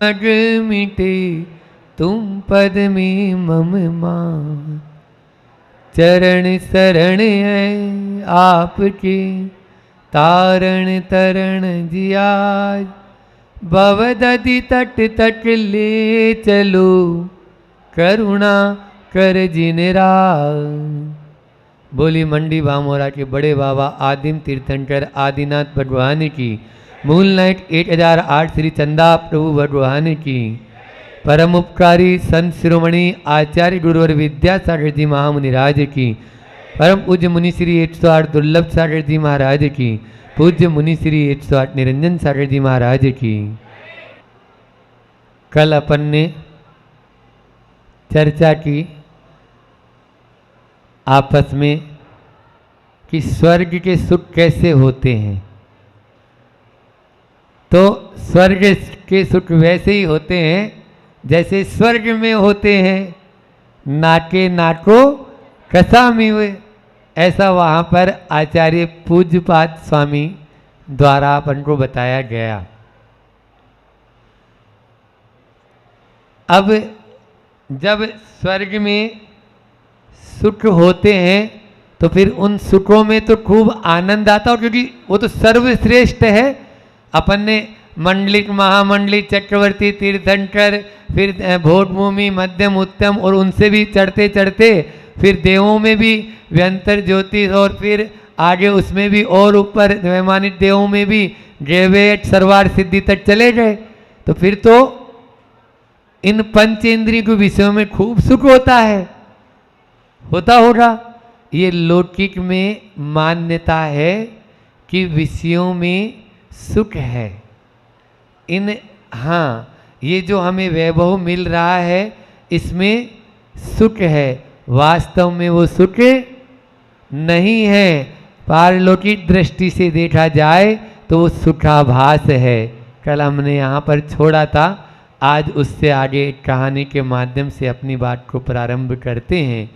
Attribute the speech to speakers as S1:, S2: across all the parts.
S1: अग मिटे तुम पद में मम मान, चरण शरण है आपके तारण तरण जियाज, भवदधि तट तट ले चलो करुणा कर जिन राज। बोली मंडी भामोरा के बड़े बाबा आदिम तीर्थंकर आदिनाथ भगवान की, मूल नाइट 8008 श्री चंदा प्रभु भगवान की, परम उपकारी संत शिरोमणि आचार्य गुरुवर विद्यासागर जी महामुनिराज की, परम पूज्य मुनि श्री 108 दुर्लभ सागर जी महाराज की, पूज्य मुनि श्री 108 निरंजन सागर जी महाराज की। कल अपन ने चर्चा की आपस में कि स्वर्ग के सुख कैसे होते हैं। तो स्वर्ग के सुख वैसे ही होते हैं जैसे स्वर्ग में होते हैं, नाके नाको कसामी हुए, ऐसा वहाँ पर आचार्य पूज्यपाद स्वामी द्वारा अपन को बताया गया। अब जब स्वर्ग में सुख होते हैं तो फिर उन सुखों में तो खूब आनंद आता है, क्योंकि वो तो सर्वश्रेष्ठ है। अपन ने मंडलिक महामंडलिक चक्रवर्ती तीर्थंकर फिर भोगभूमि मध्यम उत्तम और उनसे भी चढ़ते चढ़ते फिर देवों में भी व्यंतर ज्योतिष और फिर आगे उसमें भी और ऊपर वैमानिक देवों में भी जयवेट सर्वार सिद्धि तक चले गए। तो फिर तो इन पंचेंद्रिय के विषयों में खूब सुख होता है, होता होगा। ये लौकिक में मान्यता है कि विषयों में सुख है। इन हाँ, ये जो हमें वैभव मिल रहा है इसमें सुख है, वास्तव में वो सुख नहीं है। पारलौकिक दृष्टि से देखा जाए तो वो सुखाभास है। कल हमने यहाँ पर छोड़ा था, आज उससे आगे एक कहानी के माध्यम से अपनी बात को प्रारंभ करते हैं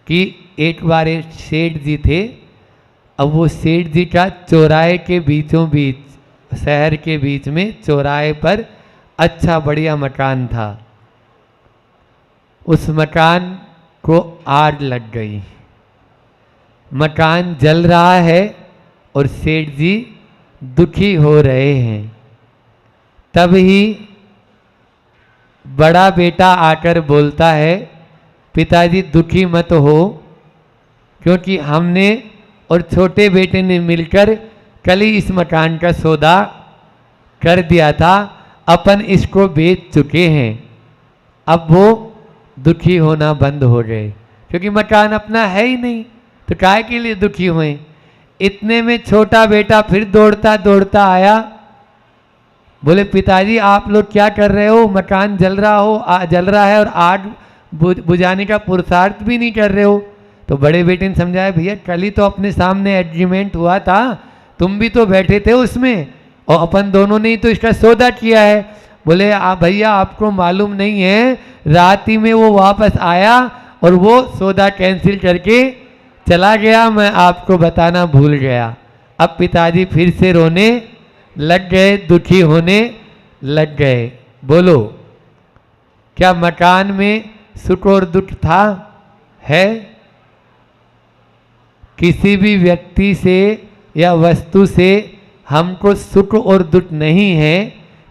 S1: कि एक बार एक सेठ जी थे। अब वो सेठ जी का चौराहे के बीचों बीच, शहर के बीच में चौराहे पर अच्छा बढ़िया मकान था। उस मकान को आग लग गई, मकान जल रहा है और सेठ जी दुखी हो रहे हैं। तभी बड़ा बेटा आकर बोलता है, पिताजी दुखी मत हो, क्योंकि हमने और छोटे बेटे ने मिलकर कल ही इस मकान का सौदा कर दिया था, अपन इसको बेच चुके हैं। अब वो दुखी होना बंद हो गए, क्योंकि मकान अपना है ही नहीं, तो काहे के लिए दुखी हुए। इतने में छोटा बेटा फिर दौड़ता दौड़ता आया, बोले पिताजी आप लोग क्या कर रहे हो, मकान जल रहा है और आग बुझाने का पुरुषार्थ भी नहीं कर रहे हो। तो बड़े बेटे ने समझाया, भैया कल ही तो अपने सामने एग्रीमेंट हुआ था, तुम भी तो बैठे थे उसमें और अपन दोनों ने ही तो इसका सौदा किया है। बोले भैया आपको मालूम नहीं है, रात ही में वो वापस आया और वो सौदा कैंसिल करके चला गया, मैं आपको बताना भूल गया। अब पिताजी फिर से रोने लग गए, दुखी होने लग गए। बोलो क्या मकान में सुख और दुख था? है? किसी भी व्यक्ति से या वस्तु से हमको सुख और दुख नहीं है,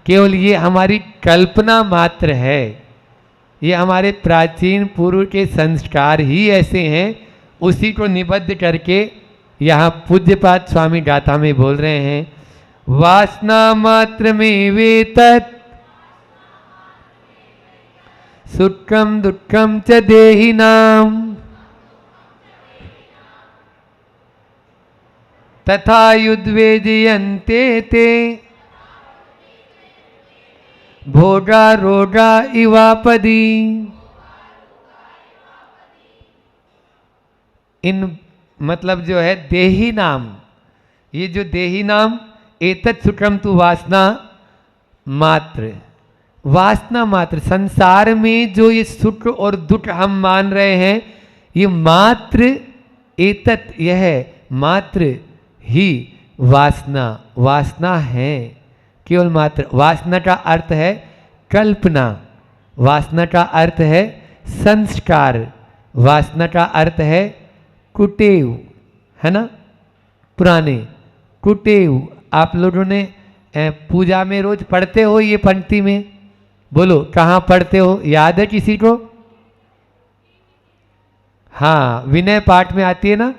S1: केवल ये हमारी कल्पना मात्र है। ये हमारे प्राचीन पूर्व के संस्कार ही ऐसे हैं, उसी को निबद्ध करके यहाँ पूज्यपाद स्वामी गाथा में बोल रहे हैं, वासना मात्र में वेतत् सुखम दुखम च देहिनाम तथा युद्वेजयन्ते ते भोगा रोगा इवापदी। इन मतलब जो है देही नाम, ये जो देही नाम एतत् सुखम तु वासना मात्र, वासना मात्र। संसार में जो ये सुख और दुख हम मान रहे हैं, ये मात्र एतत्, यह मात्र ही वासना, वासना है, केवल मात्र। वासना का अर्थ है कल्पना, वासना का अर्थ है संस्कार, वासना का अर्थ है कुटेव, है ना, पुराने कुटेव। आप लोगों ने पूजा में रोज पढ़ते हो ये पंक्ति में, बोलो कहाँ पढ़ते हो, याद है किसी को? हाँ, विनय पाठ में आती है ना,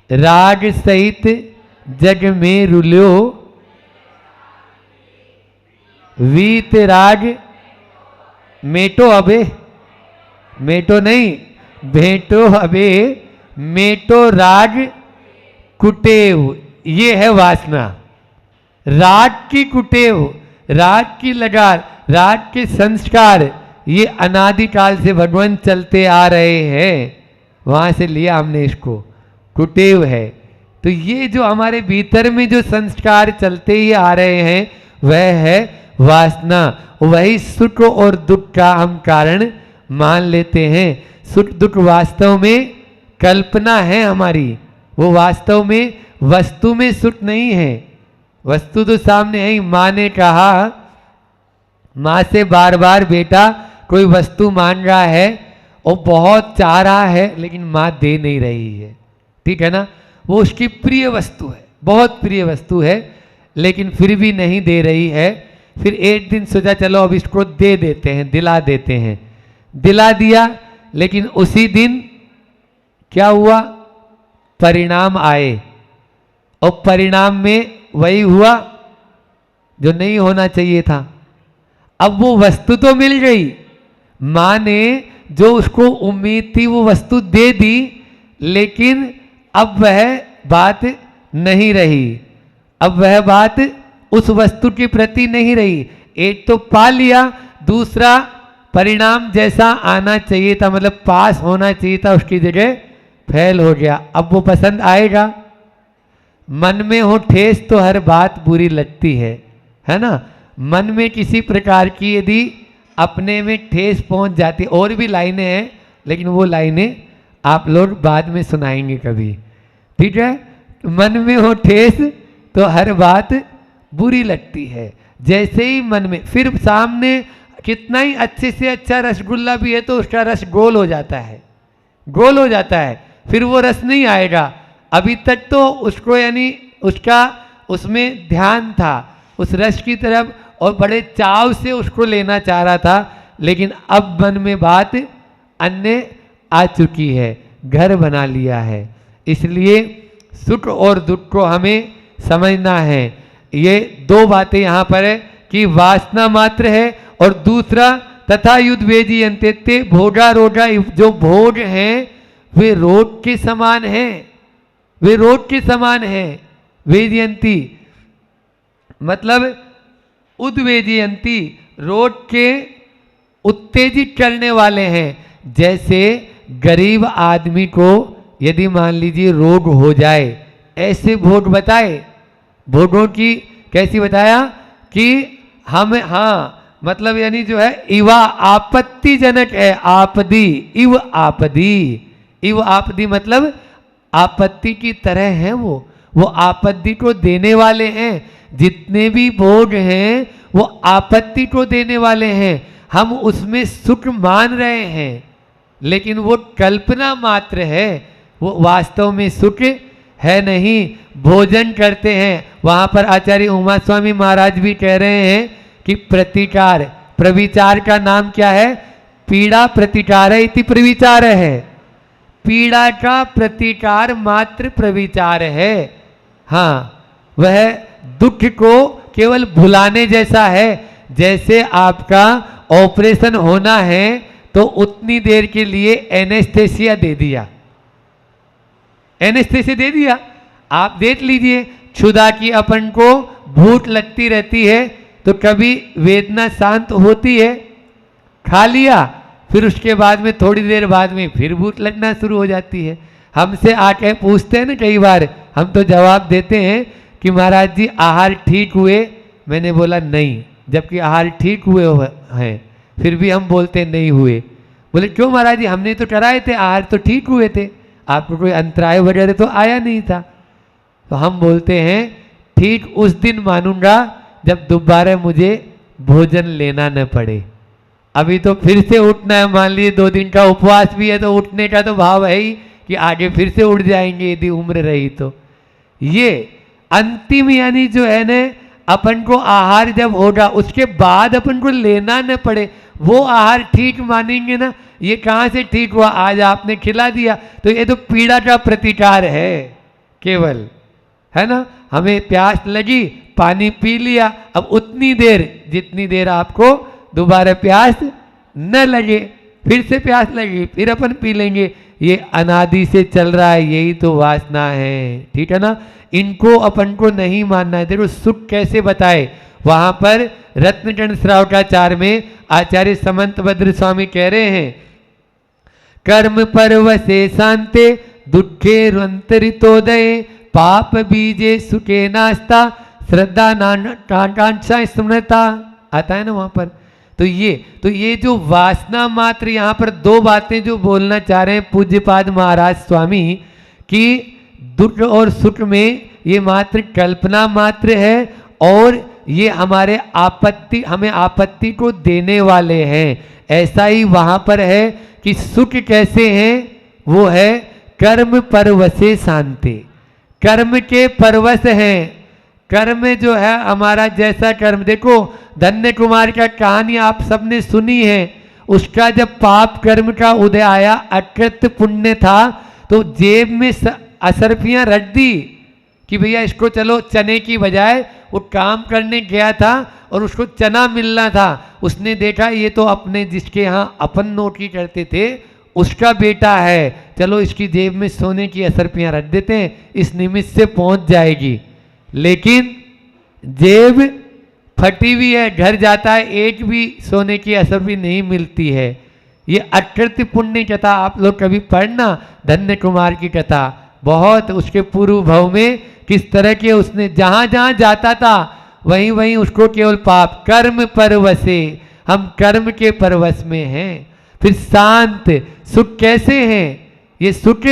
S1: राग सहित जग में रुल्यो वीत राग मेटो अबे, मेटो नहीं भेटो अबे, मेटो राग कुटेव। ये है वासना, राग की कुटेव, राग की लगार, राग के संस्कार, ये अनादिकाल से भगवान चलते आ रहे हैं, वहां से लिया हमने इसको, कुटेव है। तो ये जो हमारे भीतर में जो संस्कार चलते ही आ रहे हैं वह है वासना। वही सुख और दुख का हम कारण मान लेते हैं। सुख दुख वास्तव में कल्पना है हमारी, वो वास्तव में वस्तु में सुख नहीं है, वस्तु तो सामने है ही। माँ ने कहा, माँ से बार बार बेटा कोई वस्तु मांग रहा है और बहुत चाह रहा है लेकिन माँ दे नहीं रही है, ठीक है ना, वो उसकी प्रिय वस्तु है, बहुत प्रिय वस्तु है, लेकिन फिर भी नहीं दे रही है। फिर एक दिन सोचा चलो अब इसको दे देते हैं, दिला देते हैं, दिला दिया, लेकिन उसी दिन क्या हुआ, परिणाम आए, और परिणाम में वही हुआ जो नहीं होना चाहिए था। अब वो वस्तु तो मिल गई, माँ ने जो उसको उम्मीद थी वो वस्तु दे दी, लेकिन अब वह बात नहीं रही, अब वह बात उस वस्तु के प्रति नहीं रही। एक तो पा लिया, दूसरा परिणाम जैसा आना चाहिए था, मतलब पास होना चाहिए था, उसकी जगह फेल हो गया। अब वो पसंद आएगा? मन में हो ठेस तो हर बात बुरी लगती है ना। मन में किसी प्रकार की यदि अपने में ठेस पहुंच जाती, और भी लाइनें हैं लेकिन वो लाइनें आप लोग बाद में सुनाएंगे कभी, ठीक है। मन में हो ठेस तो हर बात बुरी लगती है। जैसे ही मन में, फिर सामने कितना ही अच्छे से अच्छा रसगुल्ला भी है तो उसका रस गोल हो जाता है, गोल हो जाता है, फिर वो रस नहीं आएगा। अभी तक तो उसको यानी उसका उसमें ध्यान था उस रस की तरफ, और बड़े चाव से उसको लेना चाह रहा था, लेकिन अब मन में बात अन्य आ चुकी है, घर बना लिया है। इसलिए सुख और दुख को हमें समझना है। ये दो बातें यहाँ पर है कि वासना मात्र है, और दूसरा तथा युद्ध वेदी अंत्य भोगा रोगा, जो भोग हैं वे रोग के समान हैं, वे रोग के समान हैं। वेदयंती मतलब उद्वेदयंती, रोग के उत्तेजित करने वाले हैं। जैसे गरीब आदमी को यदि मान लीजिए रोग हो जाए, ऐसे भोग बताए, भोगों की कैसी बताया कि हम, हाँ मतलब यानी जो है इवा आपत्तिजनक है, आपदी, इव आपदी, इव आपदी मतलब आपत्ति की तरह है, वो आपत्ति को देने वाले हैं। जितने भी भोग हैं वो आपत्ति को देने वाले हैं। हम उसमें सुख मान रहे हैं लेकिन वो कल्पना मात्र है, वो वास्तव में सुख है नहीं। भोजन करते हैं, वहां पर आचार्य उमा स्वामी महाराज भी कह रहे हैं कि प्रतिकार, प्रविचार का नाम क्या है, पीड़ा प्रतिकार है, इति प्रविचार है, पीड़ा का प्रतिकार मात्र प्रविचार है। हाँ, वह दुख को केवल भुलाने जैसा है। जैसे आपका ऑपरेशन होना है तो उतनी देर के लिए एनेस्थेसिया दे दिया, एनेस्थेसिया दे दिया, आप देख लीजिए क्षुधा की अपन को भूख लगती रहती है तो कभी वेदना शांत होती है, खा लिया, फिर उसके बाद में थोड़ी देर बाद में फिर भूख लगना शुरू हो जाती है। हमसे आके पूछते हैं ना कई बार, हम तो जवाब देते हैं कि महाराज जी आहार ठीक हुए, मैंने बोला नहीं, जबकि आहार ठीक हुए हैं फिर भी हम बोलते नहीं हुए। बोले क्यों महाराज जी, हमने तो कराए थे, आहार तो ठीक हुए थे, आपको कोई अंतराय वगैरह तो आया नहीं था। तो हम बोलते हैं ठीक उस दिन मानूंगा जब दोबारा मुझे भोजन लेना न पड़े। अभी तो फिर से उठना है, मान लीजिए 2 दिन का उपवास भी है तो उठने का तो भाव है ही कि आगे फिर से उठ जाएंगे यदि उम्र रही तो। ये अंतिम यानी जो है ना, अपन को आहार जब होगा उसके बाद अपन को लेना न पड़े, वो आहार ठीक मानेंगे ना। ये कहाँ से ठीक हुआ, आज आपने खिला दिया तो ये तो पीड़ा का प्रतिकार है केवल, है ना। हमें प्यास लगी, पानी पी लिया, अब उतनी देर जितनी देर आपको दोबारा प्यास न लगे, फिर से प्यास लगी फिर अपन पी लेंगे। ये अनादि से चल रहा है, यही तो वासना है, ठीक है ना। इनको अपन को नहीं मानना है। देखो सुख कैसे बताए, वहां पर रत्नचंद श्रावकाचार्य में आचार्य समंतभद्र स्वामी कह रहे हैं, कर्म परवसे शांते दुखे रंतरितोदय पाप बीजे सुखे नास्ता श्रद्धा नाकांक्षा स्मृता, आता है ना वहां पर। तो ये जो वासना मात्र, यहाँ पर 2 बातें जो बोलना चाह रहे हैं पूज्यपाद महाराज स्वामी कि दुख और सुख में ये मात्र कल्पना मात्र है और ये हमें आपत्ति को देने वाले हैं। ऐसा ही वहां पर है कि सुख कैसे है, वो है कर्म परवसे शांति, कर्म के परवश हैं। कर्म जो है हमारा जैसा कर्म, देखो धन्य कुमार का कहानी आप सबने सुनी है। उसका जब पाप कर्म का उदय आया, अकृत पुण्य था, तो जेब में असरफियां रख दी कि भैया इसको चलो, चने की बजाय वो काम करने गया था और उसको चना मिलना था। उसने देखा ये तो अपने जिसके यहाँ अपन नौकरी करते थे उसका बेटा है, चलो इसकी जेब में सोने की असरफियां रख देते हैं, इस निमित्त से पहुंच जाएगी। लेकिन जेब फटी हुई है, घर जाता है एक भी सोने की असरफी नहीं मिलती है। ये अकृत्य पुण्य कथा आप लोग कभी पढ़ना, धन्य कुमार की कथा, बहुत उसके पूर्व भव में किस तरह के उसने जहां जहां जाता था वहीं वहीं उसको केवल पाप, कर्म परवशे, हम कर्म के परवश में हैं। फिर शांत, सुख कैसे हैं, ये सुख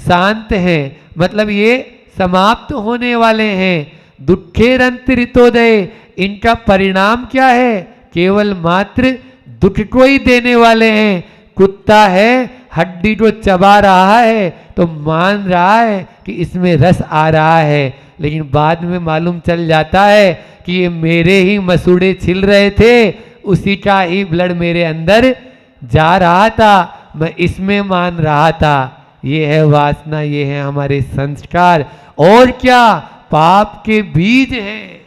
S1: शांत हैं, मतलब ये समाप्त होने वाले हैं। दुखेरंतरितोदय, इनका परिणाम क्या है, केवल मात्र दुख को ही देने वाले हैं। कुत्ता है, हड्डी को चबा रहा है तो मान रहा है कि इसमें रस आ रहा है, लेकिन बाद में मालूम चल जाता है कि ये मेरे ही मसूड़े छिल रहे थे, उसी का ही ब्लड मेरे अंदर जा रहा था, मैं इसमें मान रहा था। ये है वासना, ये है हमारे संस्कार, और क्या, पाप के बीज हैं,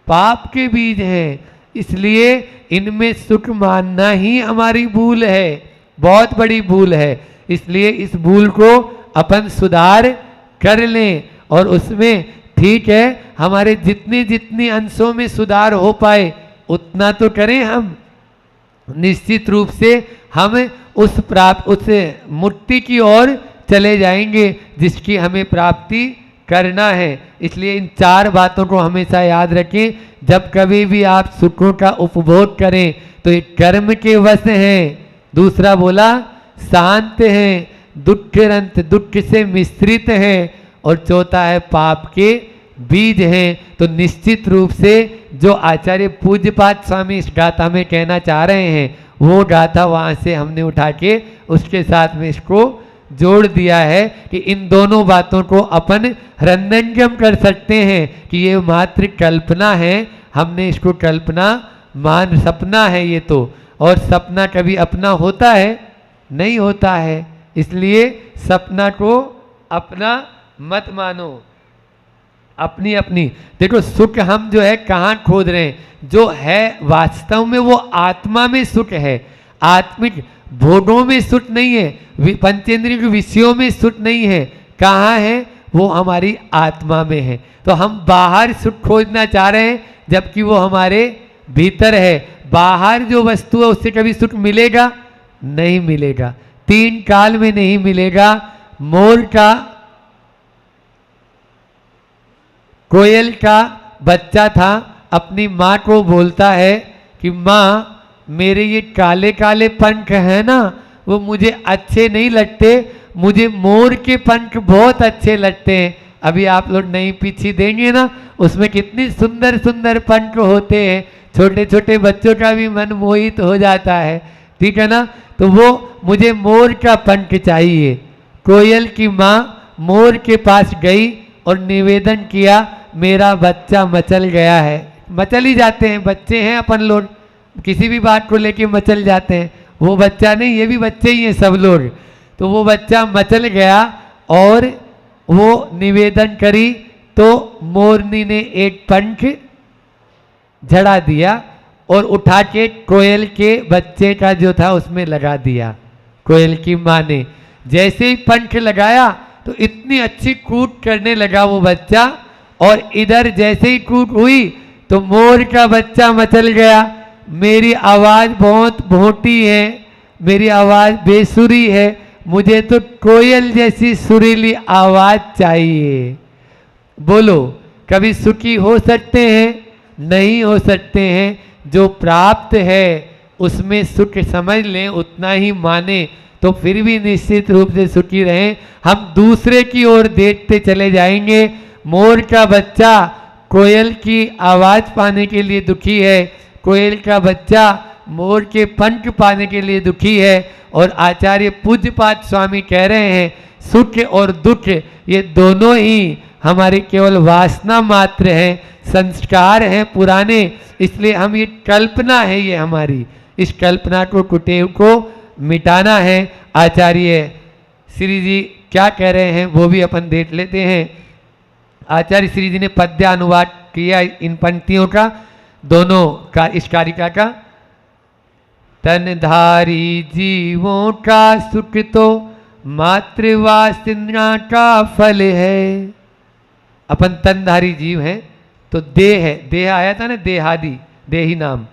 S1: पाप के बीज हैं। इसलिए इनमें सुख मानना ही हमारी भूल है, बहुत बड़ी भूल है। इसलिए इस भूल को अपन सुधार कर लें और उसमें ठीक है हमारे जितने जितने अंशों में सुधार हो पाए उतना तो करें हम। निश्चित रूप से हम उस मुक्ति की ओर चले जाएंगे जिसकी हमें प्राप्ति करना है। इसलिए इन 4 बातों को हमेशा याद रखें। जब कभी भी आप सुखों का उपभोग करें तो ये कर्म के वश हैं, दूसरा बोला शांत हैं, दुखरंत, दुख से मिश्रित हैं, और चौथा है पाप के बीज हैं। तो निश्चित रूप से जो आचार्य पूज्यपाद स्वामी इस गाथा में कहना चाह रहे हैं वो गाथा वहाँ से हमने उठा के उसके साथ में इसको जोड़ दिया है कि इन दोनों बातों को अपन हृदयंगम कर सकते हैं कि ये मात्र कल्पना है, हमने इसको कल्पना मान, सपना है ये तो, और सपना कभी अपना होता है, नहीं होता है। इसलिए सपना को अपना मत मानो, अपनी अपनी। देखो सुख हम जो है कहाँ खोज रहे हैं, जो है वास्तव में वो आत्मा में सुख है, आत्मिक भोगों में सुख नहीं है, पंचेंद्रिय के विषयों में सुख नहीं है। कहाँ है, वो हमारी आत्मा में है। तो हम बाहर सुख खोजना चाह रहे हैं जबकि वो हमारे भीतर है। बाहर जो वस्तु है उससे कभी सुख मिलेगा, नहीं मिलेगा, 3 काल में नहीं मिलेगा। मोर का, कोयल का बच्चा था, अपनी माँ को बोलता है कि माँ मेरे ये काले काले पंख हैं ना वो मुझे अच्छे नहीं लगते, मुझे मोर के पंख बहुत अच्छे लगते हैं। अभी आप लोग नई पीछी देंगे ना उसमें कितनी सुंदर सुंदर पंख होते हैं, छोटे छोटे बच्चों का भी मन मोहित हो जाता है, ठीक है ना। तो वो मुझे मोर का पंख चाहिए। कोयल की माँ मोर के पास गई और निवेदन किया, मेरा बच्चा मचल गया है। मचल ही जाते हैं, बच्चे हैं अपन लोग, किसी भी बात को लेके मचल जाते हैं। वो बच्चा नहीं, ये भी बच्चे ही हैं सब लोग। तो वो बच्चा मचल गया और वो निवेदन करी तो मोरनी ने एक पंख झड़ा दिया और उठा के कोयल के बच्चे का जो था उसमें लगा दिया। कोयल की माँ ने जैसे ही पंख लगाया तो इतनी अच्छी कूद करने लगा वो बच्चा, और इधर जैसे ही कूद हुई तो मोर का बच्चा मचल गया। मेरी आवाज़ बहुत भोंटी है, मेरी आवाज़ बेसुरी है, मुझे तो कोयल जैसी सुरीली आवाज़ चाहिए। बोलो, कभी सुखी हो सकते हैं? नहीं हो सकते हैं। जो प्राप्त है उसमें सुख समझ लें, उतना ही माने तो फिर भी निश्चित रूप से सुखी रहें। हम दूसरे की ओर देखते चले जाएंगे। मोर का बच्चा कोयल की आवाज़ पाने के लिए दुखी है, कोयल का बच्चा मोर के पंख पाने के लिए दुखी है। और आचार्य पूज्यपाद स्वामी कह रहे हैं सुख और दुख ये दोनों ही हमारे केवल वासना मात्र हैं, संस्कार हैं पुराने। इसलिए हम ये कल्पना है, ये हमारी इस कल्पना को कुटेव को मिटाना है। आचार्य श्री जी क्या कह रहे हैं वो भी अपन देख लेते हैं। आचार्य श्री जी ने पद्यानुवाद किया इन पंक्तियों का, दोनों का, इस कारिका का। तनधारी जीवों का सुख तो मातृवासना का फल है। अपन तनधारी जीव हैं तो देह है, देह आया था ना, देहादि, देही नाम।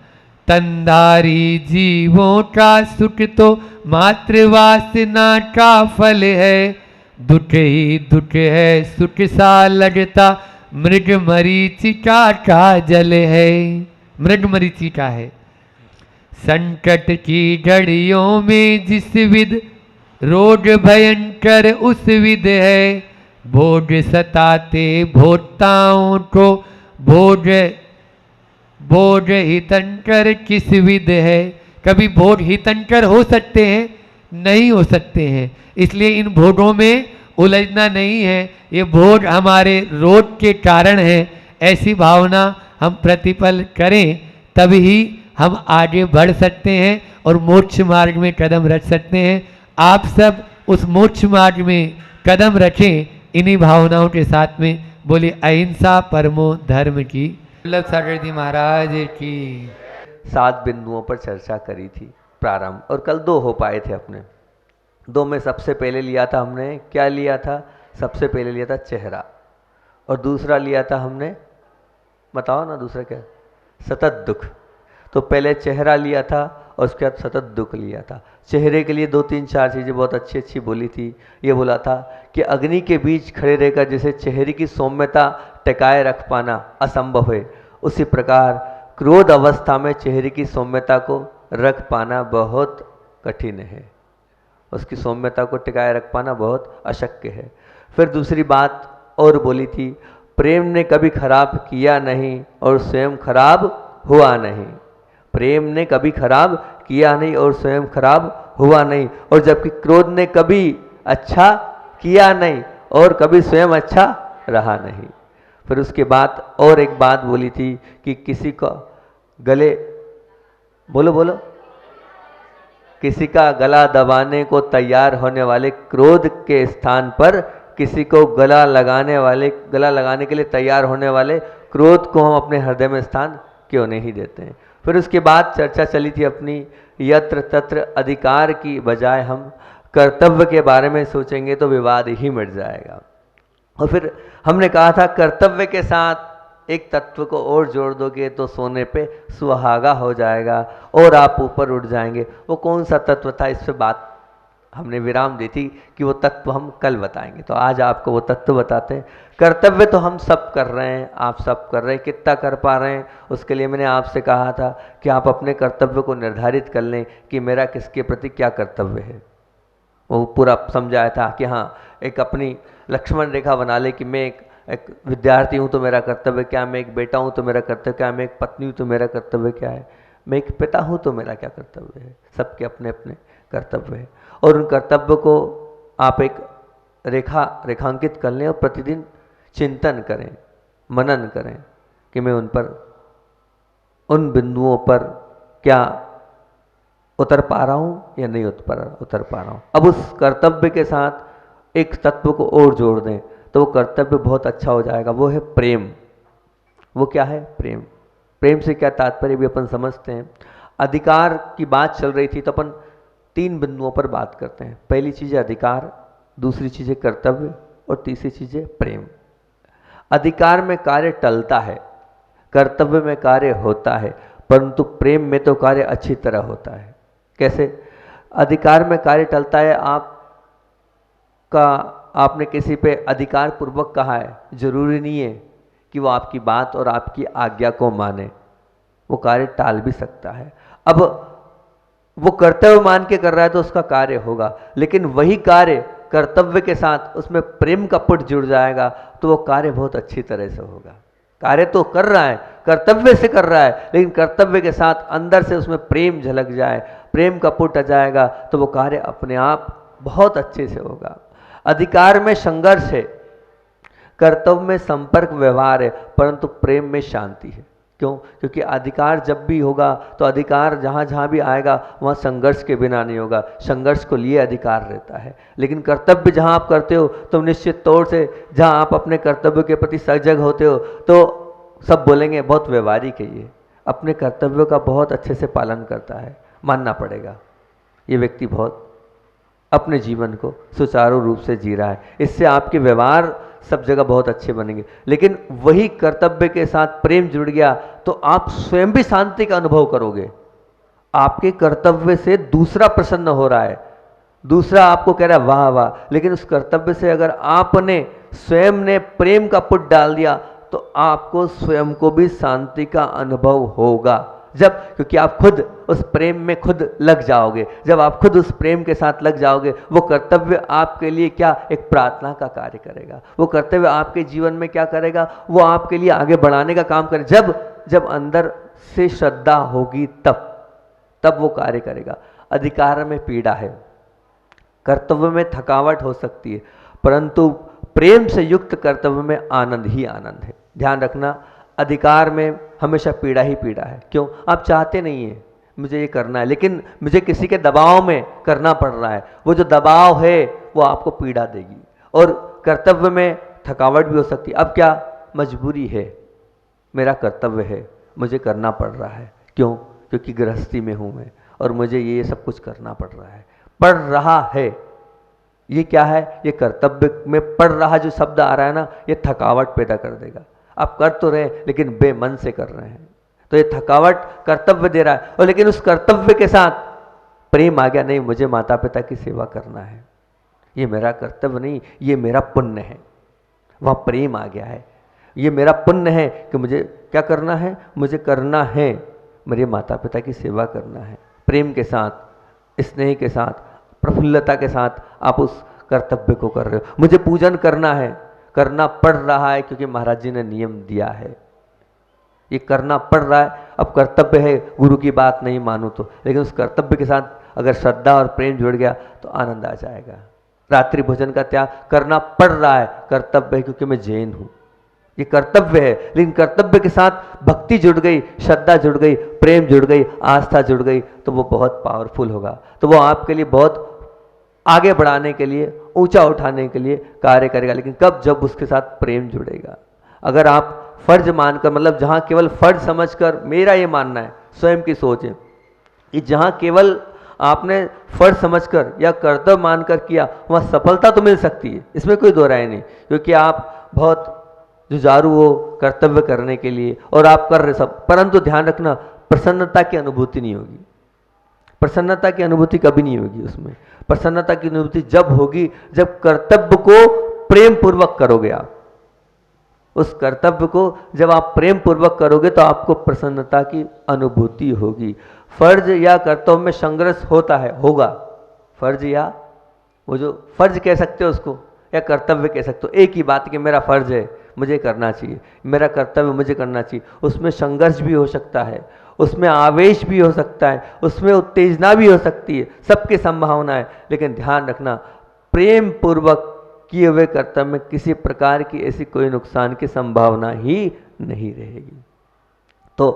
S1: तनधारी जीवों का सुख तो मातृवासना का फल है, दुख ही दुख है सुख सा लगता मृग मरीचिका का जल है। मृग मरीचिका है। संकट की घड़ियों में जिस विध रोग भयंकर उस विध है, भोग सताते भोक्ताओं को भोग भोग हितंकर किस विध है। कभी भोग हितंकर हो सकते हैं? नहीं हो सकते हैं। इसलिए इन भोगों में उलझना नहीं है, ये भोग हमारे रोग के कारण है। ऐसी भावना हम प्रतिपल करें तभी हम आगे बढ़ सकते हैं और मोक्ष मार्ग में कदम रख सकते हैं। आप सब उस मोक्ष मार्ग में कदम रखें इन्हीं भावनाओं के साथ में। बोलिए अहिंसा परमो धर्म की। वल्लभ सागर जी महाराज की।
S2: 7 बिंदुओं पर चर्चा करी थी प्रारंभ, और कल 2 हो पाए थे अपने। 2 में सबसे पहले लिया था हमने, क्या लिया था? सबसे पहले लिया था चेहरा, और दूसरा लिया था हमने, बताओ ना दूसरा क्या? सतत दुख। तो पहले चेहरा लिया था और उसके बाद सतत दुख लिया था। चेहरे के लिए 2-3-4 चीज़ें बहुत अच्छी अच्छी बोली थी। ये बोला था कि अग्नि के बीच खड़े रहकर जैसे चेहरे की सौम्यता टिकाए रख पाना असंभव है, उसी प्रकार क्रोध अवस्था में चेहरे की सौम्यता को रख पाना बहुत कठिन है, उसकी सौम्यता को टिकाए रख पाना बहुत अशक्य है। फिर दूसरी बात और बोली थी, प्रेम ने कभी खराब किया नहीं और स्वयं खराब हुआ नहीं। प्रेम ने कभी खराब किया नहीं और स्वयं खराब हुआ नहीं, और जबकि क्रोध ने कभी अच्छा किया नहीं और कभी स्वयं अच्छा रहा नहीं। फिर उसके बाद और एक बात बोली थी कि किसी का गले, बोलो बोलो, किसी का गला दबाने को तैयार होने वाले क्रोध के स्थान पर किसी को गला लगाने के लिए तैयार होने वाले क्रोध को हम अपने हृदय में स्थान क्यों नहीं देते हैं। फिर उसके बाद चर्चा चली थी अपनी यत्र तत्र अधिकार की बजाय हम कर्तव्य के बारे में सोचेंगे तो विवाद ही मिट जाएगा। और फिर हमने कहा था कर्तव्य के साथ एक तत्व को और जोड़ दोगे तो सोने पे सुहागा हो जाएगा और आप ऊपर उठ जाएंगे। वो कौन सा तत्व था, इस पे बात हमने विराम दी थी कि वो तत्व हम कल बताएंगे। तो आज आपको वो तत्व बताते हैं। कर्तव्य तो हम सब कर रहे हैं, आप सब कर रहे हैं, कितना कर पा रहे हैं उसके लिए मैंने आपसे कहा था कि आप अपने कर्तव्य को निर्धारित कर लें कि मेरा किसके प्रति क्या कर्तव्य है। वो पूरा समझाया था कि हाँ, एक अपनी लक्ष्मण रेखा बना ले कि मैं एक एक विद्यार्थी हूँ तो मेरा कर्तव्य क्या है, मैं एक बेटा हूँ तो मेरा कर्तव्य क्या है, मैं एक पत्नी हूँ तो मेरा कर्तव्य क्या है, मैं एक पिता हूँ तो मेरा क्या कर्तव्य है। सबके अपने अपने कर्तव्य है और उन कर्तव्य को आप एक रेखांकित कर लें और प्रतिदिन चिंतन करें, मनन करें कि मैं उन बिंदुओं पर क्या उतर पा रहा हूँ या नहीं उतर पा रहा हूँ। अब उस कर्तव्य के साथ एक तत्व को और जोड़ दें तो वो कर्तव्य बहुत अच्छा हो जाएगा। वो है प्रेम। वो क्या है? प्रेम। प्रेम से क्या तात्पर्य भी अपन समझते हैं। अधिकार की बात चल रही थी तो अपन 3 बिंदुओं पर बात करते हैं। पहली चीज़ है अधिकार, दूसरी चीज़ है कर्तव्य और तीसरी चीज़ है प्रेम। अधिकार में कार्य टलता है, कर्तव्य में कार्य होता है, परंतु प्रेम में तो कार्य अच्छी तरह होता है। कैसे? अधिकार में कार्य टलता है, आपने किसी पे अधिकार पूर्वक कहा है, जरूरी नहीं है कि वो आपकी बात और आपकी आज्ञा को माने, वो कार्य टाल भी सकता है। अब वो कर्तव्य मान के कर रहा है तो उसका कार्य होगा, लेकिन वही कार्य कर्तव्य के साथ उसमें प्रेम का पुट जुड़ जाएगा तो वो कार्य बहुत अच्छी तरह से होगा। कार्य तो कर रहा है, कर्तव्य से कर रहा है, लेकिन कर्तव्य के साथ अंदर से उसमें प्रेम झलक जाए, प्रेम का पुट आ जाएगा तो वो कार्य अपने आप बहुत अच्छे से होगा। अधिकार में संघर्ष है, कर्तव्य में संपर्क व्यवहार है, परंतु प्रेम में शांति है। क्यों? क्योंकि अधिकार जब भी होगा तो अधिकार जहाँ जहाँ भी आएगा वहाँ संघर्ष के बिना नहीं होगा, संघर्ष को लिए अधिकार रहता है। लेकिन कर्तव्य जहाँ आप करते हो तो निश्चित तौर से जहाँ आप अपने कर्तव्य के प्रति सजग होते हो तो सब बोलेंगे बहुत व्यवहारिक है, ये अपने कर्तव्यों का बहुत अच्छे से पालन करता है, मानना पड़ेगा ये व्यक्ति बहुत अपने जीवन को सुचारू रूप से जी रहा है। इससे आपके व्यवहार सब जगह बहुत अच्छे बनेंगे। लेकिन वही कर्तव्य के साथ प्रेम जुड़ गया तो आप स्वयं भी शांति का अनुभव करोगे। आपके कर्तव्य से दूसरा प्रसन्न हो रहा है, दूसरा आपको कह रहा है वाह वाह, लेकिन उस कर्तव्य से अगर आपने स्वयं ने प्रेम का पुट डाल दिया तो आपको स्वयं को भी शांति का अनुभव होगा। जब, क्योंकि आप खुद उस प्रेम में खुद लग जाओगे, जब आप खुद उस प्रेम के साथ लग जाओगे, वो कर्तव्य आपके लिए क्या एक प्रार्थना का कार्य करेगा। वो कर्तव्य आपके जीवन में क्या करेगा, वो आपके लिए आगे बढ़ाने का काम करे। जब अंदर से श्रद्धा होगी तब वो कार्य करेगा। अधिकार में पीड़ा है, कर्तव्य में थकावट हो सकती है, परंतु प्रेम से युक्त कर्तव्य में आनंद ही आनंद है। ध्यान रखना, अधिकार में हमेशा पीड़ा ही पीड़ा है। क्यों? आप चाहते नहीं हैं मुझे ये करना है, लेकिन मुझे किसी के दबाव में करना पड़ रहा है। वो जो दबाव है वो आपको पीड़ा देगी। और कर्तव्य में थकावट भी हो सकती है। अब क्या, मजबूरी है, मेरा कर्तव्य है, मुझे करना पड़ रहा है। क्यों? क्योंकि गृहस्थी में हूँ मैं और मुझे ये सब कुछ करना पड़ रहा है। ये क्या है? ये कर्तव्य में पड़ रहा जो शब्द आ रहा है ना, ये थकावट पैदा कर देगा। आप कर तो रहे हैं लेकिन बेमन से कर रहे हैं, तो ये थकावट कर्तव्य दे रहा है। और लेकिन उस कर्तव्य के साथ प्रेम आ गया, नहीं मुझे माता पिता की सेवा करना है, ये मेरा कर्तव्य नहीं, ये मेरा पुण्य है। वहाँ प्रेम आ गया है, ये मेरा पुण्य है कि मुझे क्या करना है, मुझे करना है मेरे माता पिता की सेवा करना है। प्रेम के साथ, स्नेह के साथ, प्रफुल्लता के साथ आप उस कर्तव्य को कर रहे हो। मुझे पूजन करना है, करना पड़ रहा है क्योंकि महाराज जी ने नियम दिया है, ये करना पड़ रहा है। अब कर्तव्य है, गुरु की बात नहीं मानूं तो, लेकिन उस कर्तव्य के साथ अगर श्रद्धा और प्रेम जुड़ गया तो आनंद आ जाएगा। रात्रि भोजन का त्याग करना पड़ रहा है, कर्तव्य है क्योंकि मैं जैन हूं, ये कर्तव्य है। लेकिन कर्तव्य के साथ भक्ति जुड़ गई, श्रद्धा जुड़ गई, प्रेम जुड़ गई, आस्था जुड़ गई तो वो बहुत पावरफुल होगा। तो वो आपके लिए बहुत आगे बढ़ाने के लिए, ऊंचा उठाने के लिए कार्य करेगा। लेकिन कब? जब उसके साथ प्रेम जुड़ेगा। अगर आप फर्ज मानकर, मतलब जहां केवल फर्ज समझकर मेरा ये मानना है, स्वयं की सोच है, कि जहां केवल आपने फर्ज समझकर या कर्तव्य मानकर किया, वहां सफलता तो मिल सकती है, इसमें कोई दो राय नहीं, क्योंकि आप बहुत जुझारू हो कर्तव्य करने के लिए और आप कर रहे सब। परंतु ध्यान रखना, प्रसन्नता की अनुभूति नहीं होगी। प्रसन्नता की अनुभूति कभी नहीं होगी उसमें। प्रसन्नता की अनुभूति जब होगी जब कर्तव्य को प्रेम पूर्वक करोगे। आप उस कर्तव्य को जब आप प्रेम पूर्वक करोगे तो आपको प्रसन्नता की अनुभूति होगी। फर्ज या कर्तव्य में संघर्ष होता है, होगा। फर्ज या वो जो फर्ज कह सकते हो उसको, या कर्तव्य कह सकते हो, एक ही बात कि मेरा फर्ज है, मुझे करना चाहिए, मेरा कर्तव्य मुझे करना चाहिए। उसमें संघर्ष भी हो सकता है, उसमें आवेश भी हो सकता है, उसमें उत्तेजना भी हो सकती है, सबकी संभावना है। लेकिन ध्यान रखना, प्रेम पूर्वक किए हुए कर्तव्य में किसी प्रकार की ऐसी कोई नुकसान की संभावना ही नहीं रहेगी। तो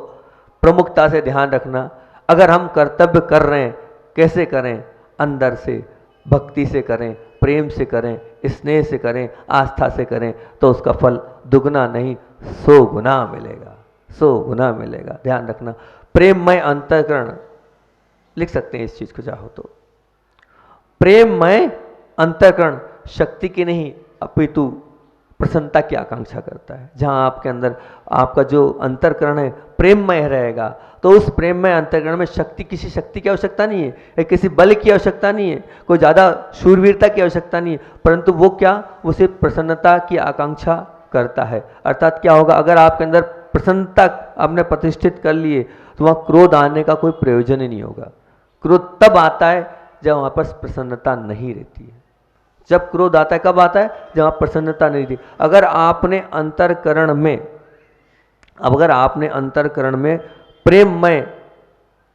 S2: प्रमुखता से ध्यान रखना, अगर हम कर्तव्य कर रहे हैं, कैसे करें? अंदर से, भक्ति से करें, प्रेम से करें, स्नेह से करें, आस्था से करें, तो उसका फल दुगना नहीं 100 गुना मिलेगा, 100 गुना मिलेगा। ध्यान रखना, प्रेममय अंतःकरण, लिख सकते हैं इस चीज को चाहो तो। प्रेममय अंतःकरण शक्ति की नहीं अपितु प्रसन्नता की आकांक्षा करता है। जहां आपके अंदर आपका जो अंतःकरण है प्रेममय रहेगा, तो उस प्रेममय अंतःकरण में शक्ति, किसी शक्ति की आवश्यकता नहीं है, या किसी बल की आवश्यकता नहीं है, कोई ज़्यादा शूरवीरता की आवश्यकता नहीं है, परंतु वो क्या, वो सिर्फ प्रसन्नता की आकांक्षा करता है। अर्थात क्या होगा, अगर आपके अंदर प्रसन्नता आपने प्रतिष्ठित कर लिए, तो वहाँ क्रोध आने का कोई प्रयोजन ही नहीं होगा। क्रोध तब आता है जब वहाँ पर प्रसन्नता नहीं रहती है। जब क्रोध आता है, कब आता है? जब वहाँ प्रसन्नता नहीं रहती। अगर आपने अंतरकरण में प्रेममय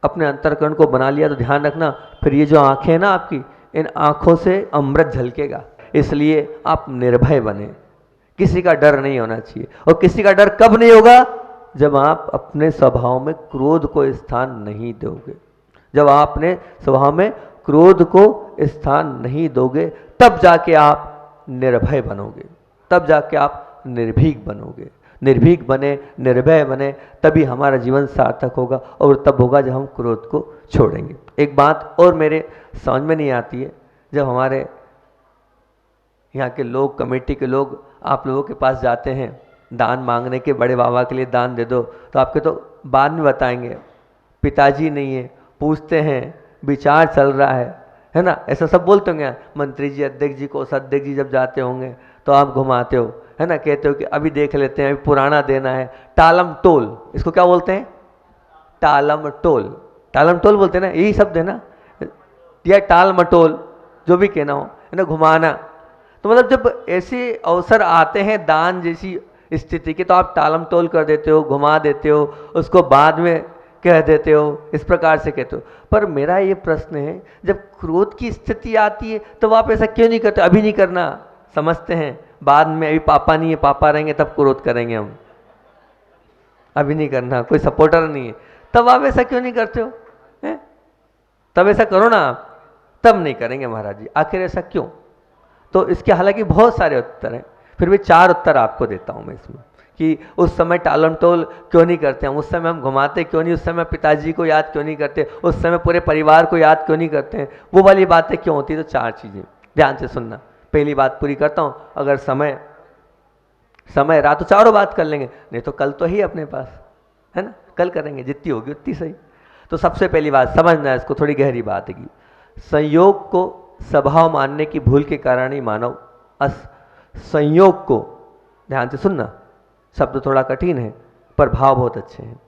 S2: अपने अंतरकरण को बना लिया, तो ध्यान रखना, फिर ये जो आंखें हैं ना आपकी, इन आंखों से अमृत झलकेगा। इसलिए आप निर्भय बने, किसी का डर नहीं होना चाहिए। और किसी का डर कब नहीं होगा? जब आप अपने स्वभाव में क्रोध को स्थान नहीं दोगे। जब आप अपने स्वभाव में क्रोध को स्थान नहीं दोगे, तब जाके आप निर्भय बनोगे, तब जाके आप निर्भीक बनोगे। निर्भीक बने, निर्भय बने, तभी हमारा जीवन सार्थक होगा, और तब होगा जब हम क्रोध को छोड़ेंगे। एक बात और मेरे समझ में नहीं आती है, जब हमारे यहाँ के लोग, कमेटी के लोग आप लोगों के पास जाते हैं दान मांगने के, बड़े बाबा के लिए दान दे दो, तो आपके तो बाद में बताएंगे पिताजी नहीं है, पूछते हैं विचार चल रहा है ना, ऐसा सब बोलते होंगे। मंत्री जी, अध्यक्ष जी, कोषाध्यक्ष जी जब जाते होंगे तो आप घुमाते हो, है ना, कहते हो कि अभी देख लेते हैं, अभी पुराना देना है। टालम टोल, इसको क्या बोलते हैं? टालम टोल, टालम टोल बोलते हैं ना, यही शब्द है ना, या टाल मटोल, जो भी कहना हो, है ना, घुमाना। तो मतलब जब ऐसे अवसर आते हैं दान जैसी स्थिति के, तो आप टालम टोल कर देते हो, घुमा देते हो, उसको बाद में कह देते हो, इस प्रकार से कहते हो। पर मेरा ये प्रश्न है, जब क्रोध की स्थिति आती है तो आप ऐसा क्यों नहीं करते? अभी नहीं करना, समझते हैं बाद में, अभी पापा नहीं है, पापा रहेंगे तब क्रोध करेंगे हम, अभी नहीं करना, कोई सपोर्टर नहीं है, तब आप ऐसा क्यों नहीं करते हो? है? तब ऐसा करो ना आप, तब नहीं करेंगे महाराज जी। आखिर ऐसा क्यों? तो इसके हालांकि बहुत सारे उत्तर हैं, फिर भी 4 उत्तर आपको देता हूं मैं इसमें, कि उस समय टालम टोल क्यों नहीं करते हम, उस समय हम घुमाते क्यों नहीं, उस समय पिताजी को याद क्यों नहीं करते, उस समय पूरे परिवार को याद क्यों नहीं करते हैं, वो वाली बातें क्यों होती है? तो 4 चीज़ें ध्यान से सुनना। पहली बात पूरी करता हूँ, अगर समय रहा तो चारों बात कर लेंगे, नहीं तो कल तो ही अपने पास, है ना, कल करेंगे, जितनी होगी उतनी सही। तो सबसे पहली बात समझना है, इसको थोड़ी गहरी बात है कि संयोग को स्वभाव मानने की भूल के कारण ही मानव संयोग को, ध्यान से सुनना, शब्द थोड़ा कठिन है पर भाव बहुत अच्छे हैं।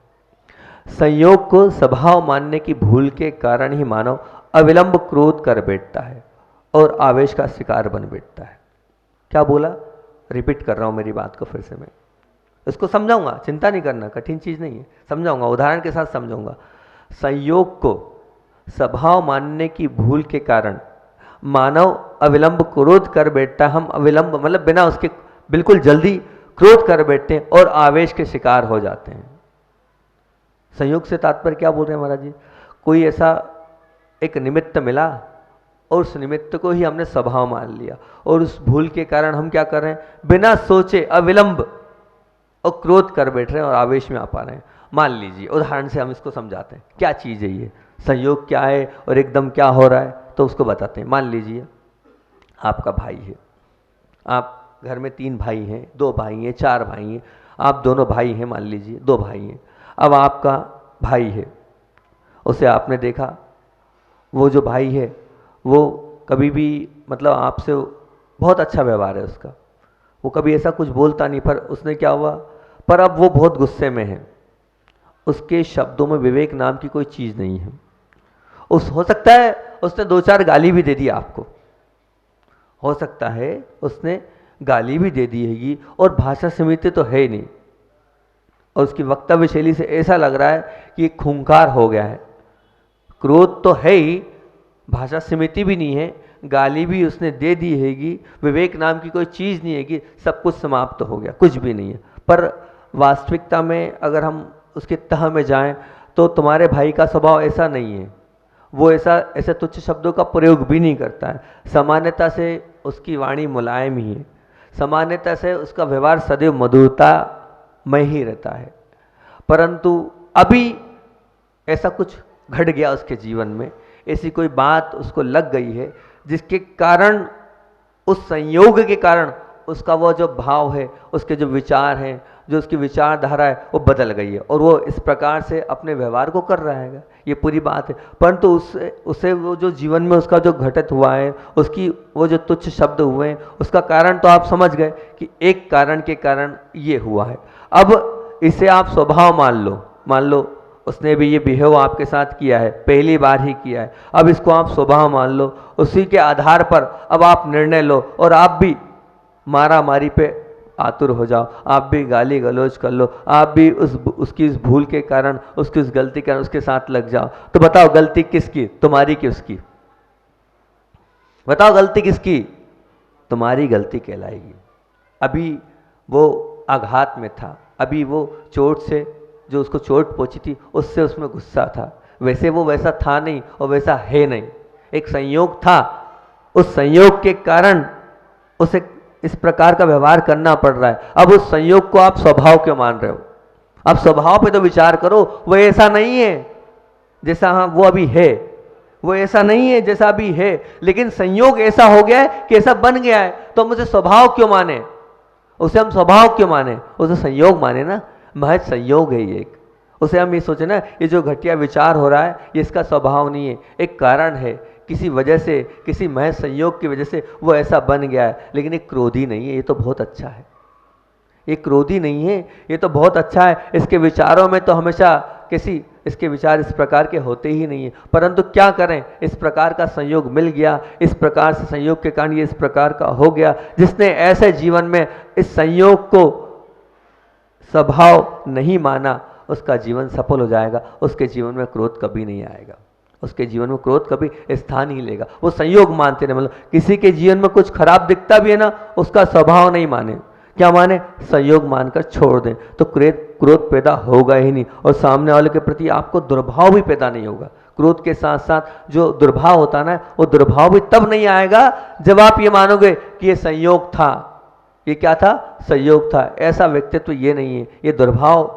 S2: संयोग को स्वभाव मानने की भूल के कारण ही मानव अविलंब क्रोध कर बैठता है और आवेश का शिकार बन बैठता है। क्या बोला? रिपीट कर रहा हूं मेरी बात को फिर से, मैं इसको समझाऊंगा, चिंता नहीं करना, कठिन चीज नहीं है, समझाऊंगा, उदाहरण के साथ समझाऊंगा। संयोग को स्वभाव मानने की भूल के कारण मानव अविलंब क्रोध कर बैठता है। हम अविलंब मतलब बिना उसके बिल्कुल जल्दी क्रोध कर बैठते हैं और आवेश के शिकार हो जाते हैं। संयोग से तात्पर्य क्या बोल रहे हैं महाराज जी? कोई ऐसा एक निमित्त मिला और उस निमित्त को ही हमने स्वभाव मान लिया, और उस भूल के कारण हम क्या कर रहे हैं? बिना सोचे अविलंब और क्रोध कर बैठ रहे हैं और आवेश में आ पा रहे हैं। मान लीजिए उदाहरण से हम इसको समझाते हैं, क्या चीज़ है ये, संयोग क्या है और एकदम क्या हो रहा है, तो उसको बताते हैं। मान लीजिए आपका भाई है, आप घर में 3 भाई हैं, 2 भाई हैं, 4 भाई हैं, आप दोनों भाई हैं, मान लीजिए 2 भाई हैं। अब आपका भाई है, उसे आपने देखा, वो जो भाई है वो कभी भी मतलब आपसे बहुत अच्छा व्यवहार है उसका, वो कभी ऐसा कुछ बोलता नहीं, पर उसने क्या हुआ, पर अब वो बहुत गुस्से में है, उसके शब्दों में विवेक नाम की कोई चीज़ नहीं है। हो सकता है उसने 2-4 गाली भी दे दी आपको, हो सकता है उसने गाली भी दे दी हैगी और भाषा समिति तो है ही नहीं, और उसकी वक्तव्य शैली से ऐसा लग रहा है कि खूंखार हो गया है। क्रोध तो है ही, भाषा समिति भी नहीं है, गाली भी उसने दे दी हैगी, विवेक नाम की कोई चीज़ नहीं है कि सब कुछ समाप्त हो गया, कुछ भी नहीं है। पर वास्तविकता में अगर हम उसके तह में जाएं तो तुम्हारे भाई का स्वभाव ऐसा नहीं है, वो ऐसे तुच्छ शब्दों का प्रयोग भी नहीं करता है। सामान्यता से उसकी वाणी मुलायम ही है, सामान्यता से उसका व्यवहार सदैव मधुरता में ही रहता है। परंतु अभी ऐसा कुछ घट गया उसके जीवन में, ऐसी कोई बात उसको लग गई है जिसके कारण, उस संयोग के कारण उसका वो जो भाव है, उसके जो विचार हैं, जो उसकी विचारधारा है वो बदल गई है और वो इस प्रकार से अपने व्यवहार को कर रहा है। ये पूरी बात है। परंतु उससे वो जो जीवन में उसका जो घटित हुआ है, उसकी वो जो तुच्छ शब्द हुए हैं, उसका कारण तो आप समझ गए कि एक कारण के कारण ये हुआ है। अब इसे आप स्वभाव मान लो उसने भी ये बिहेव आपके साथ किया है, पहली बार ही किया है, अब इसको आप स्वभाव मान लो, उसी के आधार पर अब आप निर्णय लो और आप भी मारा मारी पे आतुर हो जाओ, आप भी गाली गलौज कर लो, आप भी उसकी इस भूल के कारण, उसकी उस गलती के कारण उसके साथ लग जाओ। तो बताओ गलती किसकी, तुम्हारी कि उसकी? बताओ गलती किसकी? तुम्हारी गलती कहलाएगी। अभी वो आघात में था, अभी वो चोट से, जो उसको चोट पहुंची थी उससे उसमें गुस्सा था, वैसे वो वैसा था नहीं और वैसा है नहीं, एक संयोग था, उस संयोग के कारण उसे इस प्रकार का व्यवहार करना पड़ रहा है। अब उस संयोग को आप स्वभाव क्यों मान रहे हो? आप स्वभाव पे तो विचार करो, वो ऐसा नहीं है जैसा हाँ वो अभी है, वो ऐसा नहीं है जैसा अभी है, लेकिन संयोग ऐसा हो गया है कि ऐसा बन गया है, तो हम उसे स्वभाव क्यों माने? उसे हम स्वभाव क्यों माने? उसे संयोग माने ना, महज संयोग है ये एक। उसे हम ये सोचे ना, ये जो घटिया विचार हो रहा है ये इसका स्वभाव नहीं है, एक कारण है, किसी वजह से, किसी महज संयोग की वजह से वो ऐसा बन गया है। लेकिन ये क्रोधी नहीं है, ये तो बहुत अच्छा है, ये क्रोधी नहीं है, ये तो बहुत अच्छा है। इसके विचारों में तो हमेशा इसके विचार इस प्रकार के होते ही नहीं है, परंतु क्या करें, इस प्रकार का संयोग मिल गया, इस प्रकार से संयोग के कारण ये इस प्रकार का हो गया। जिसने ऐसे जीवन में इस संयोग को स्वभाव नहीं माना, उसका जीवन सफल हो जाएगा, उसके जीवन में क्रोध कभी नहीं आएगा, उसके जीवन में क्रोध कभी स्थान ही लेगा। वो संयोग मानते रहे, मतलब किसी के जीवन में कुछ खराब दिखता भी है ना, उसका स्वभाव नहीं माने, क्या माने? संयोग मानकर छोड़ दें, तो क्रोध पैदा होगा ही नहीं और सामने वाले के प्रति आपको दुर्भाव भी पैदा नहीं होगा। क्रोध के साथ साथ जो दुर्भाव होता ना, वो दुर्भाव भी तब नहीं आएगा जब आप ये मानोगे कि ये संयोग था। ये क्या था? संयोग था। ऐसा व्यक्तित्व ये नहीं है, ये दुर्भाव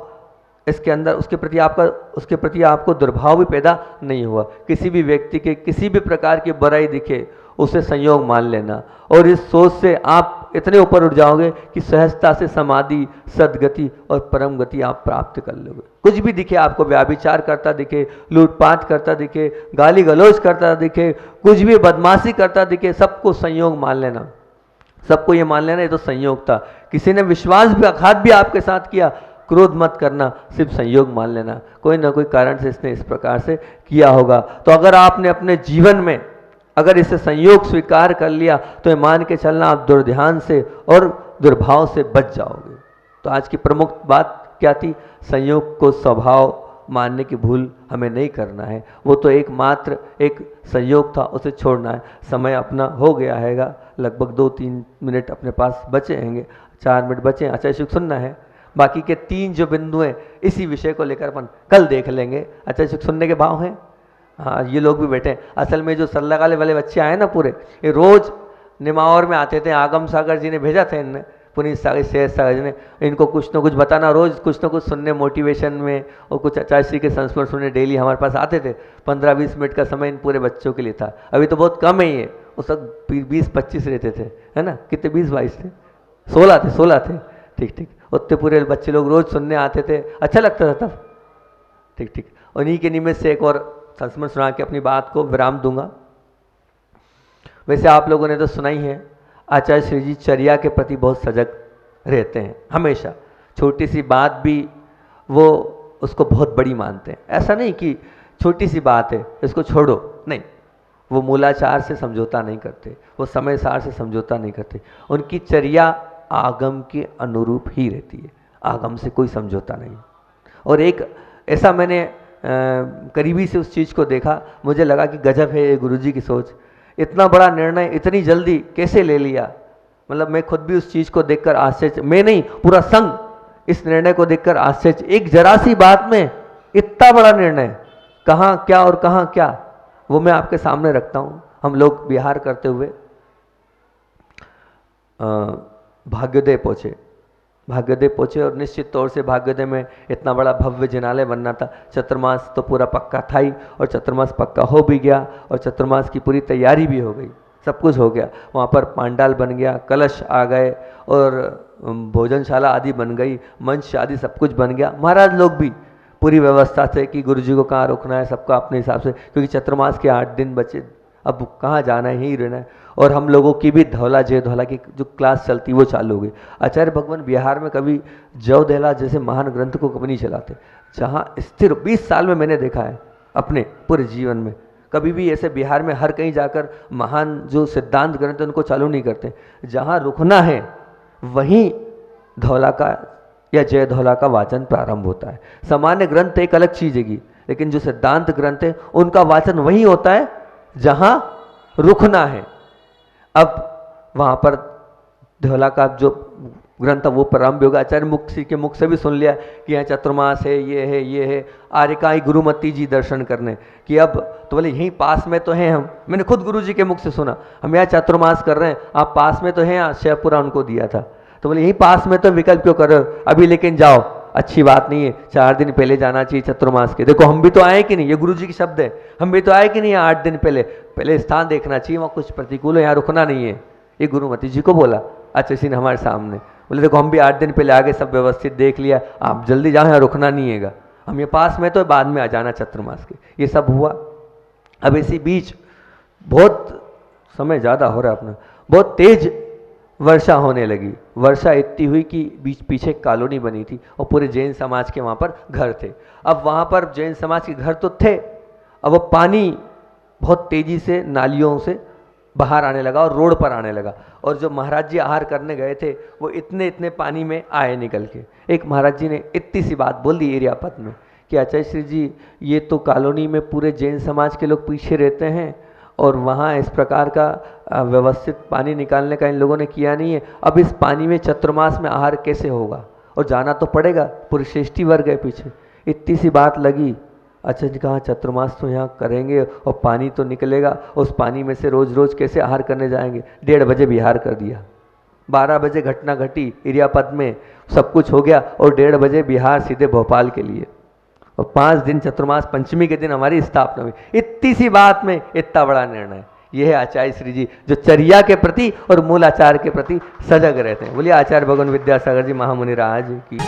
S2: इसके अंदर, उसके प्रति आपको दुर्भाव भी पैदा नहीं हुआ। किसी भी व्यक्ति के किसी भी प्रकार की बुराई दिखे उसे संयोग मान लेना, और इस सोच से आप इतने ऊपर उठ जाओगे कि सहजता से समाधि, सदगति और परम गति आप प्राप्त कर लोगे। कुछ भी दिखे आपको, व्याभिचार करता दिखे, लूटपाट करता दिखे, गाली गलौज करता दिखे, कुछ भी बदमाशी करता दिखे, सबको संयोग मान लेना, सबको ये मान लेना ये तो संयोग था। किसी ने विश्वासघात भी आपके साथ किया, क्रोध मत करना, सिर्फ संयोग मान लेना, कोई ना कोई कारण से इसने इस प्रकार से किया होगा। तो अगर आपने अपने जीवन में अगर इसे संयोग स्वीकार कर लिया तो ये मान के चलना आप दुर्ध्यान से और दुर्भाव से बच जाओगे। तो आज की प्रमुख बात क्या थी? संयोग को स्वभाव मानने की भूल हमें नहीं करना है, वो तो एकमात्र एक संयोग था, उसे छोड़ना है। समय अपना हो गया हैगा, लगभग 2-3 मिनट अपने पास बचे हैंगे, 4 मिनट बचे, अच्छा शुक सुनना है। बाकी के 3 जो बिंदु हैं इसी विषय को लेकर अपन कल देख लेंगे। अच्छा शुक सुनने के भाव हैं? हाँ, ये लोग भी बैठे हैं। असल में जो सल्लागाले वाले बच्चे आए ना पूरे, ये रोज निमावर में आते थे, आगम सागर जी ने भेजा था इनने, पुनीत सागर, शेष सागर जी ने, इनको कुछ ना कुछ बताना, रोज कुछ ना कुछ सुनने, मोटिवेशन में, और कुछ आचार्य श्री के संस्मरण सुनने डेली हमारे पास आते थे। 15-20 मिनट का समय इन पूरे बच्चों के लिए था। अभी तो बहुत कम है ये, उस वक्त 20-25 रहते थे, है ना? कितने? 20-22 थे, 16 थे, ठीक। उतने पूरे बच्चे लोग रोज सुनने आते थे, अच्छा लगता था तब, ठीक। उन्हीं के निमित्त से एक और संस्मरण सुना के अपनी बात को विराम दूंगा। वैसे आप लोगों ने तो सुना ही है, आचार्य श्री जी चर्या के प्रति बहुत सजग रहते हैं, हमेशा छोटी सी बात भी वो उसको बहुत बड़ी मानते हैं। ऐसा नहीं कि छोटी सी बात है इसको छोड़ो, नहीं, वो मूलाचार से समझौता नहीं करते, वो समय सार से समझौता नहीं करते, उनकी चर्या आगम के अनुरूप ही रहती है, आगम से कोई समझौता नहीं। और एक ऐसा मैंने करीबी से उस चीज़ को देखा, मुझे लगा कि गजब है ये गुरुजी की सोच, इतना बड़ा निर्णय इतनी जल्दी कैसे ले लिया। मतलब मैं खुद भी उस चीज़ को देखकर आश्चर्य, मैं नहीं पूरा संघ इस निर्णय को देखकर आश्चर्य, एक जरा सी बात में इतना बड़ा निर्णय, कहाँ क्या और कहाँ क्या, वो मैं आपके सामने रखता हूँ। हम लोग विहार करते हुए भाग्योदय पहुँचे और निश्चित तौर से भाग्योदय में इतना बड़ा भव्य जिनालय बनना था। चतुर्मास तो पूरा पक्का था ही, और चतुर्मास पक्का हो भी गया, और चतुर्मास की पूरी तैयारी भी हो गई, सब कुछ हो गया। वहाँ पर पांडाल बन गया, कलश आ गए, और भोजनशाला आदि बन गई, मंच आदि सब कुछ बन गया। महाराज लोग भी पूरी व्यवस्था से कि गुरुजी को कहाँ रुकना है, सबका अपने हिसाब से, क्योंकि चतुर्मास के 8 दिन बचे, अब कहाँ जाना है, यहीं रहना है। और हम लोगों की भी धौला जय धौला की जो क्लास चलती वो चालू हो गई। आचार्य भगवान बिहार में कभी जव धैला जैसे महान ग्रंथ को कभी नहीं चलाते, जहाँ स्थिर 20 साल में मैंने देखा है अपने पूरे जीवन में, कभी भी ऐसे बिहार में हर कहीं जाकर महान जो सिद्धांत ग्रंथ है उनको चालू नहीं करते। जहाँ रुकना है वहीं धौला का या जय धौला का वाचन प्रारंभ होता है। सामान्य ग्रंथ एक अलग चीज है, लेकिन जो सिद्धांत ग्रंथ है उनका वाचन वहीं होता है जहां रुकना है। अब वहां पर धौला का जो ग्रंथ वो प्रारंभ होगा। आचार्य मुक्ति के मुख से भी सुन लिया कि यहाँ चतुर्मास है, ये है। आर्यका गुरुमती जी दर्शन करने कि अब तो बोले यहीं पास में तो हैं हम, मैंने खुद गुरु जी के मुख से सुना, हम यहाँ चतुर्मास कर रहे हैं, आप पास में तो हैं, यहाँ शेवपुरा उनको दिया था, तो बोले यहीं पास में तो विकल्प क्यों कर रहे हो अभी, लेकिन जाओ, अच्छी बात नहीं है, 4 दिन पहले जाना चाहिए चतुर्मास के। देखो हम भी तो आए कि नहीं, ये गुरु जी के शब्द है, हम भी तो आए कि नहीं 8 दिन पहले स्थान देखना चाहिए, वहाँ कुछ प्रतिकूल है, यहाँ रुकना नहीं है। ये गुरुमती जी को बोला अच्छा सिंह हमारे सामने, बोले देखो हम भी 8 दिन पहले आगे सब व्यवस्थित देख लिया, आप जल्दी जाओ, यहाँ रुकना नहीं है, हम ये पास में तो बाद में आ जाना चतुर्मास के। ये सब हुआ। अब इसी बीच बहुत समय ज़्यादा हो रहा है अपना, बहुत तेज वर्षा होने लगी। वर्षा इतनी हुई कि बीच पीछे कॉलोनी बनी थी और पूरे जैन समाज के वहाँ पर घर थे। अब वहाँ पर जैन समाज के घर तो थे, अब वो पानी बहुत तेजी से नालियों से बाहर आने लगा और रोड पर आने लगा। और जो महाराज जी आहार करने गए थे वो इतने पानी में आए निकल के। एक महाराज जी ने इतनी सी बात बोल दी एरिया पद में कि आचार्य श्री जी ये तो कॉलोनी में पूरे जैन समाज के लोग पीछे रहते हैं और वहाँ इस प्रकार का व्यवस्थित पानी निकालने का इन लोगों ने किया नहीं है, अब इस पानी में चतुर्मास में आहार कैसे होगा, और जाना तो पड़ेगा, पूरे श्रेष्ठी वर्ग है पीछे। इतनी सी बात लगी। अच्छा जी कहाँ चतुर्मास तो यहाँ करेंगे और पानी तो निकलेगा, उस पानी में से रोज रोज कैसे आहार करने जाएंगे। 1:30 बजे बिहार कर दिया, 12 बजे घटना घटी इरियापद में, सब कुछ हो गया और 1:30 बजे बिहार सीधे भोपाल के लिए। और 5 दिन चतुर्मास पंचमी के दिन हमारी स्थापना हुई। इतनी सी बात में इतना बड़ा निर्णय। यह है आचार्य श्री जी जो चर्या के प्रति और मूल आचार के प्रति सजग रहते हैं। बोलिए आचार्य भगवान विद्यासागर जी महामुनि राज की।